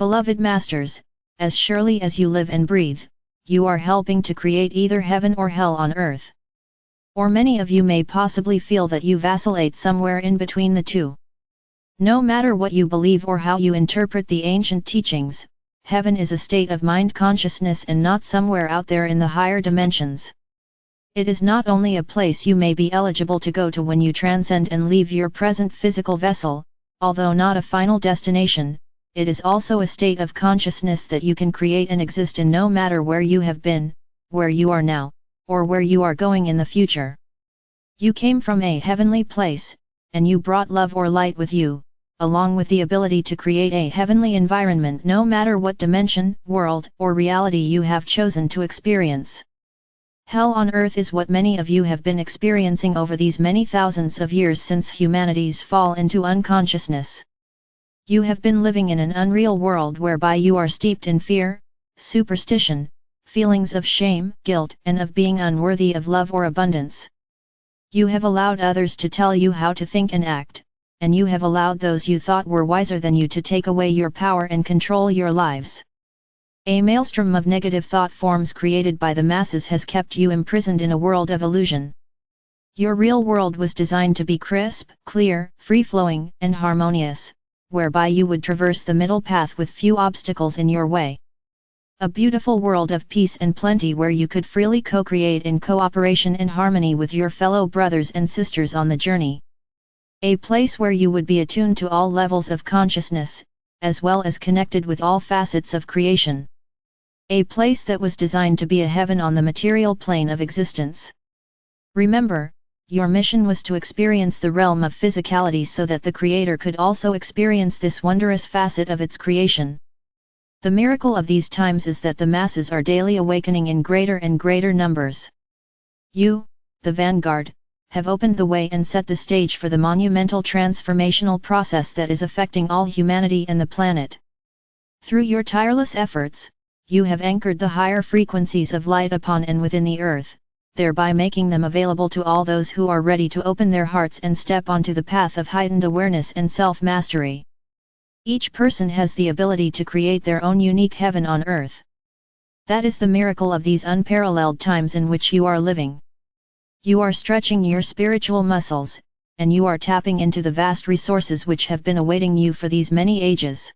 Beloved Masters, as surely as you live and breathe, you are helping to create either heaven or hell on earth. Or many of you may possibly feel that you vacillate somewhere in between the two. No matter what you believe or how you interpret the ancient teachings, heaven is a state of mind consciousness and not somewhere out there in the higher dimensions. It is not only a place you may be eligible to go to when you transcend and leave your present physical vessel, although not a final destination, it is also a state of consciousness that you can create and exist in no matter where you have been, where you are now, or where you are going in the future. You came from a heavenly place, and you brought love or light with you, along with the ability to create a heavenly environment no matter what dimension, world, or reality you have chosen to experience. Hell on earth is what many of you have been experiencing over these many thousands of years since humanity's fall into unconsciousness. You have been living in an unreal world whereby you are steeped in fear, superstition, feelings of shame, guilt, and of being unworthy of love or abundance. You have allowed others to tell you how to think and act, and you have allowed those you thought were wiser than you to take away your power and control your lives. A maelstrom of negative thought forms created by the masses has kept you imprisoned in a world of illusion. Your real world was designed to be crisp, clear, free-flowing, and harmonious, whereby you would traverse the middle path with few obstacles in your way. A beautiful world of peace and plenty where you could freely co-create in cooperation and harmony with your fellow brothers and sisters on the journey. A place where you would be attuned to all levels of consciousness, as well as connected with all facets of creation. A place that was designed to be a heaven on the material plane of existence. Remember, your mission was to experience the realm of physicality so that the Creator could also experience this wondrous facet of its creation. The miracle of these times is that the masses are daily awakening in greater and greater numbers. You, the vanguard, have opened the way and set the stage for the monumental transformational process that is affecting all humanity and the planet. Through your tireless efforts, you have anchored the higher frequencies of light upon and within the earth, thereby making them available to all those who are ready to open their hearts and step onto the path of heightened awareness and self-mastery. Each person has the ability to create their own unique heaven on earth. That is the miracle of these unparalleled times in which you are living. You are stretching your spiritual muscles, and you are tapping into the vast resources which have been awaiting you for these many ages.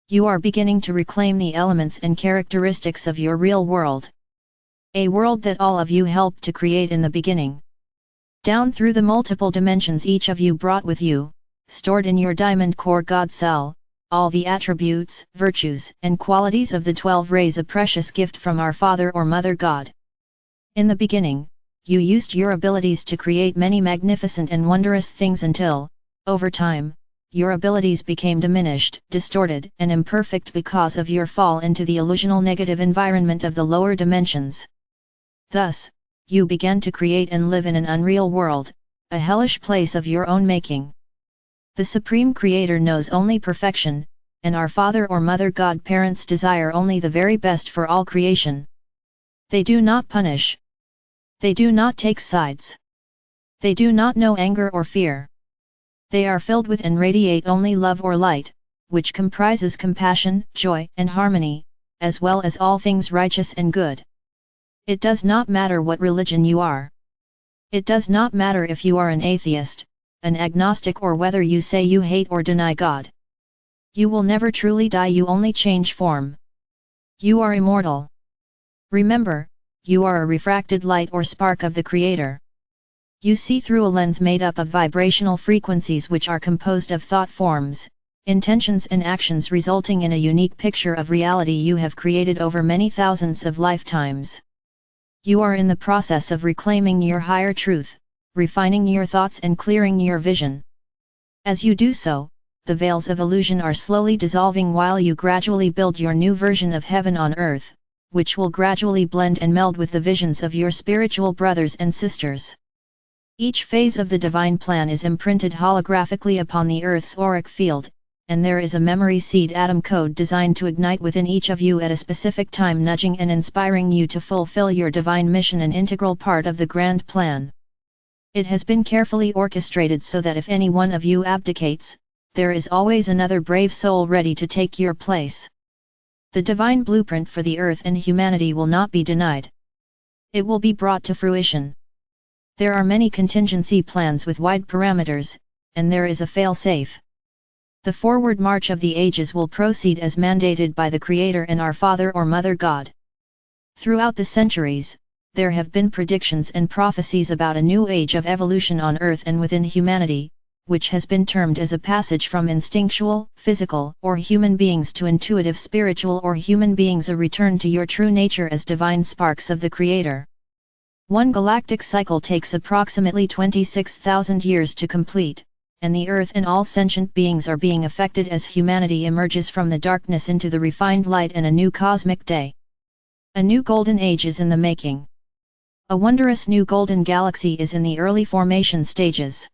You are beginning to reclaim the elements and characteristics of your real world. A world that all of you helped to create in the beginning. Down through the multiple dimensions each of you brought with you, stored in your diamond core God cell, all the attributes, virtues, and qualities of the 12 rays, a precious gift from our Father or Mother God. In the beginning, you used your abilities to create many magnificent and wondrous things until, over time, your abilities became diminished, distorted, and imperfect because of your fall into the illusional negative environment of the lower dimensions. Thus, you began to create and live in an unreal world, a hellish place of your own making. The Supreme Creator knows only perfection, and our Father or Mother God parents desire only the very best for all creation. They do not punish. They do not take sides. They do not know anger or fear. They are filled with and radiate only love or light, which comprises compassion, joy, and harmony, as well as all things righteous and good. It does not matter what religion you are. It does not matter if you are an atheist, an agnostic, or whether you say you hate or deny God. You will never truly die, you only change form. You are immortal. Remember, you are a refracted light or spark of the Creator. You see through a lens made up of vibrational frequencies which are composed of thought forms, intentions and actions, resulting in a unique picture of reality you have created over many thousands of lifetimes. You are in the process of reclaiming your higher truth, refining your thoughts and clearing your vision. As you do so, the veils of illusion are slowly dissolving while you gradually build your new version of heaven on earth, which will gradually blend and meld with the visions of your spiritual brothers and sisters. Each phase of the divine plan is imprinted holographically upon the Earth's auric field, and there is a memory seed atom code designed to ignite within each of you at a specific time, nudging and inspiring you to fulfill your divine mission, an integral part of the grand plan. It has been carefully orchestrated so that if any one of you abdicates, there is always another brave soul ready to take your place. The divine blueprint for the earth and humanity will not be denied. It will be brought to fruition. There are many contingency plans with wide parameters, and there is a fail-safe. The forward march of the ages will proceed as mandated by the Creator and our Father or Mother God. Throughout the centuries, there have been predictions and prophecies about a new age of evolution on Earth and within humanity, which has been termed as a passage from instinctual, physical, or human beings to intuitive spiritual or human beings, a return to your true nature as divine sparks of the Creator. One galactic cycle takes approximately 26,000 years to complete, and the Earth and all sentient beings are being affected as humanity emerges from the darkness into the refined light and a new cosmic day. A new golden age is in the making. A wondrous new golden galaxy is in the early formation stages.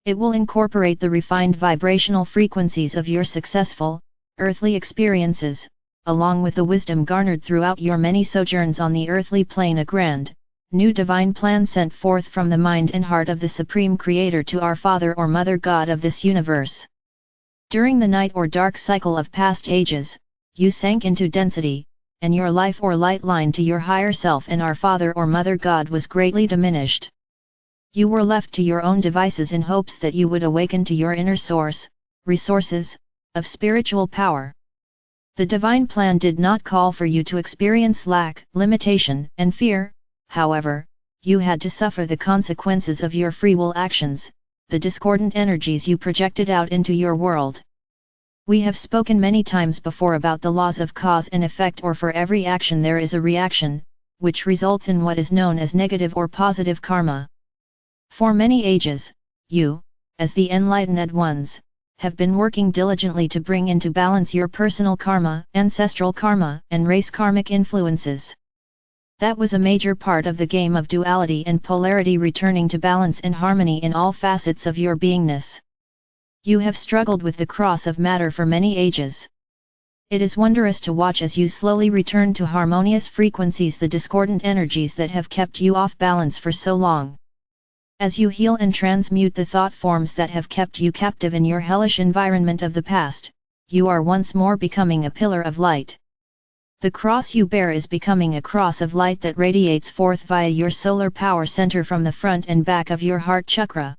It will incorporate the refined vibrational frequencies of your successful, earthly experiences, along with the wisdom garnered throughout your many sojourns on the earthly plane. A grand, new divine plan sent forth from the mind and heart of the Supreme Creator to our Father or Mother God of this universe. During the night or dark cycle of past ages, you sank into density, and your life or light line to your higher self and our Father or Mother God was greatly diminished. You were left to your own devices in hopes that you would awaken to your inner source, resources, of spiritual power. The divine plan did not call for you to experience lack, limitation, and fear. However, you had to suffer the consequences of your free will actions, the discordant energies you projected out into your world. We have spoken many times before about the laws of cause and effect, or for every action there is a reaction, which results in what is known as negative or positive karma. For many ages, you, as the enlightened ones, have been working diligently to bring into balance your personal karma, ancestral karma, and race karmic influences. That was a major part of the game of duality and polarity, returning to balance and harmony in all facets of your beingness. You have struggled with the cross of matter for many ages. It is wondrous to watch as you slowly return to harmonious frequencies the discordant energies that have kept you off balance for so long. As you heal and transmute the thought forms that have kept you captive in your hellish environment of the past, you are once more becoming a pillar of light. The cross you bear is becoming a cross of light that radiates forth via your solar power center from the front and back of your heart chakra.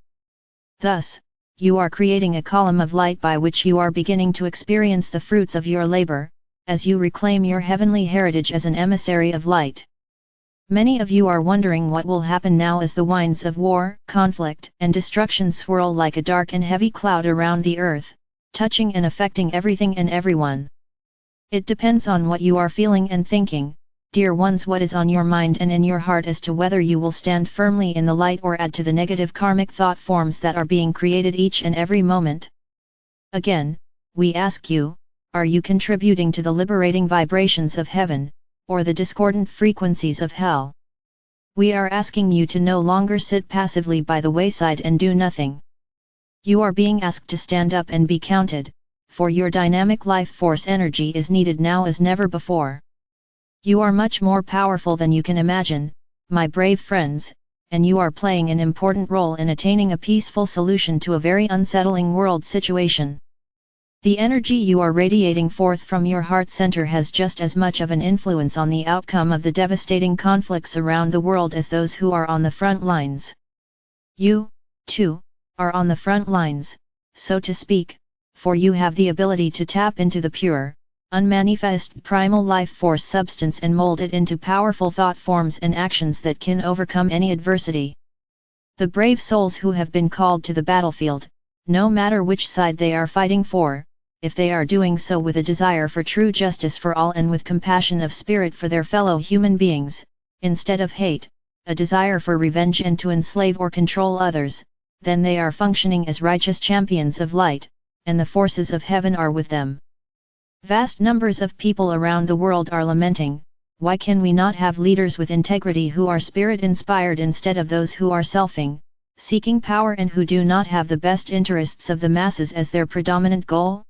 Thus, you are creating a column of light by which you are beginning to experience the fruits of your labor, as you reclaim your heavenly heritage as an emissary of light. Many of you are wondering what will happen now as the winds of war, conflict, and destruction swirl like a dark and heavy cloud around the earth, touching and affecting everything and everyone. It depends on what you are feeling and thinking, dear ones, what is on your mind and in your heart, as to whether you will stand firmly in the light or add to the negative karmic thought forms that are being created each and every moment. Again, we ask you, are you contributing to the liberating vibrations of heaven, or the discordant frequencies of hell? We are asking you to no longer sit passively by the wayside and do nothing. You are being asked to stand up and be counted, for your dynamic life force energy is needed now as never before. You are much more powerful than you can imagine, my brave friends, and you are playing an important role in attaining a peaceful solution to a very unsettling world situation. The energy you are radiating forth from your heart center has just as much of an influence on the outcome of the devastating conflicts around the world as those who are on the front lines. You, too, are on the front lines, so to speak, for you have the ability to tap into the pure, unmanifest primal life force substance and mold it into powerful thought forms and actions that can overcome any adversity. The brave souls who have been called to the battlefield, no matter which side they are fighting for, if they are doing so with a desire for true justice for all and with compassion of spirit for their fellow human beings, instead of hate, a desire for revenge and to enslave or control others, then they are functioning as righteous champions of light, and the forces of heaven are with them. Vast numbers of people around the world are lamenting, why can we not have leaders with integrity who are spirit-inspired instead of those who are selfing, seeking power, and who do not have the best interests of the masses as their predominant goal?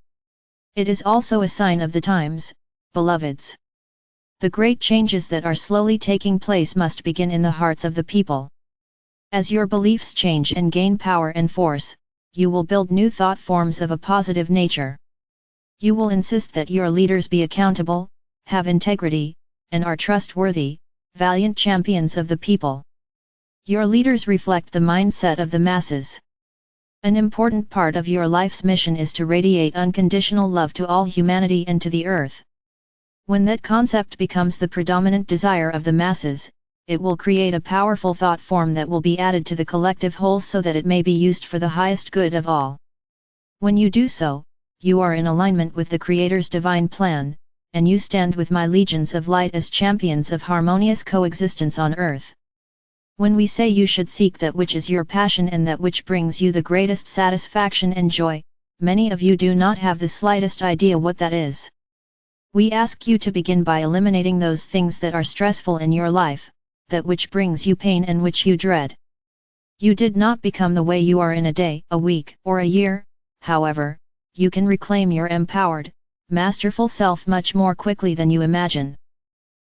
It is also a sign of the times, beloveds. The great changes that are slowly taking place must begin in the hearts of the people. As your beliefs change and gain power and force, you will build new thought forms of a positive nature. You will insist that your leaders be accountable, have integrity, and are trustworthy, valiant champions of the people. Your leaders reflect the mindset of the masses. An important part of your life's mission is to radiate unconditional love to all humanity and to the earth. When that concept becomes the predominant desire of the masses, it will create a powerful thought form that will be added to the collective whole so that it may be used for the highest good of all. When you do so, you are in alignment with the Creator's divine plan, and you stand with my legions of light as champions of harmonious coexistence on earth. When we say you should seek that which is your passion and that which brings you the greatest satisfaction and joy, many of you do not have the slightest idea what that is. We ask you to begin by eliminating those things that are stressful in your life, that which brings you pain and which you dread. You did not become the way you are in a day, a week, or a year. However, you can reclaim your empowered, masterful self much more quickly than you imagine.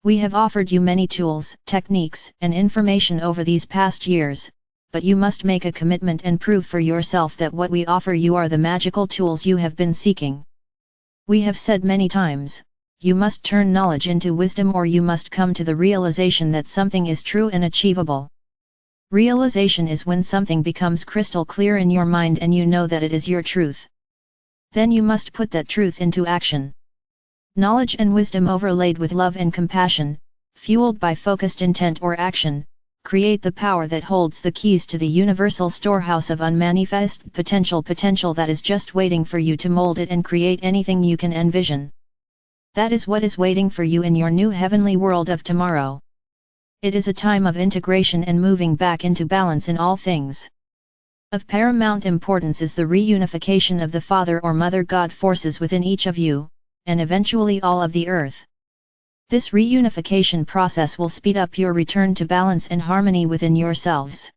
We have offered you many tools, techniques, and information over these past years, but you must make a commitment and prove for yourself that what we offer you are the magical tools you have been seeking. We have said many times, you must turn knowledge into wisdom or you must come to the realization that something is true and achievable. Realization is when something becomes crystal clear in your mind and you know that it is your truth. Then you must put that truth into action. Knowledge and wisdom overlaid with love and compassion, fueled by focused intent or action, create the power that holds the keys to the universal storehouse of unmanifest potential that is just waiting for you to mold it and create anything you can envision. That is what is waiting for you in your new heavenly world of tomorrow. It is a time of integration and moving back into balance in all things. Of paramount importance is the reunification of the Father or Mother God forces within each of you, and eventually all of the earth. This reunification process will speed up your return to balance and harmony within yourselves.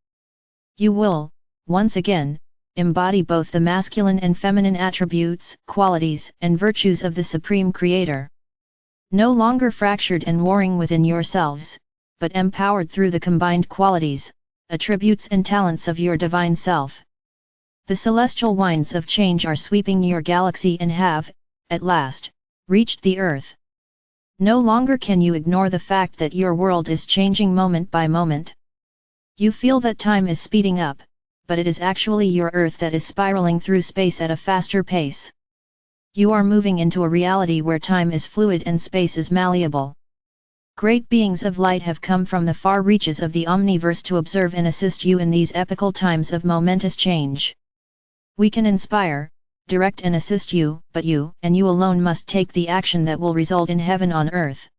You will, once again, embody both the masculine and feminine attributes, qualities, and virtues of the Supreme Creator. No longer fractured and warring within yourselves, but empowered through the combined qualities, attributes and talents of your divine self. The celestial winds of change are sweeping your galaxy and have, at last, reached the earth. No longer can you ignore the fact that your world is changing moment by moment. You feel that time is speeding up, but it is actually your earth that is spiraling through space at a faster pace. You are moving into a reality where time is fluid and space is malleable. Great beings of light have come from the far reaches of the omniverse to observe and assist you in these epical times of momentous change. We can inspire, direct and assist you, but you, and you alone must take the action that will result in heaven on earth.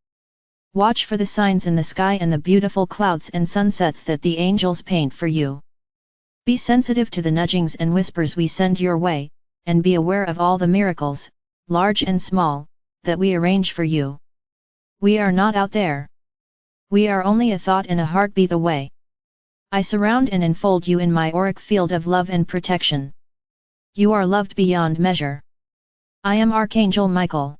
Watch for the signs in the sky and the beautiful clouds and sunsets that the angels paint for you. Be sensitive to the nudgings and whispers we send your way, and be aware of all the miracles, large and small, that we arrange for you. We are not out there. We are only a thought and a heartbeat away. I surround and enfold you in my auric field of love and protection. You are loved beyond measure. I am Archangel Michael.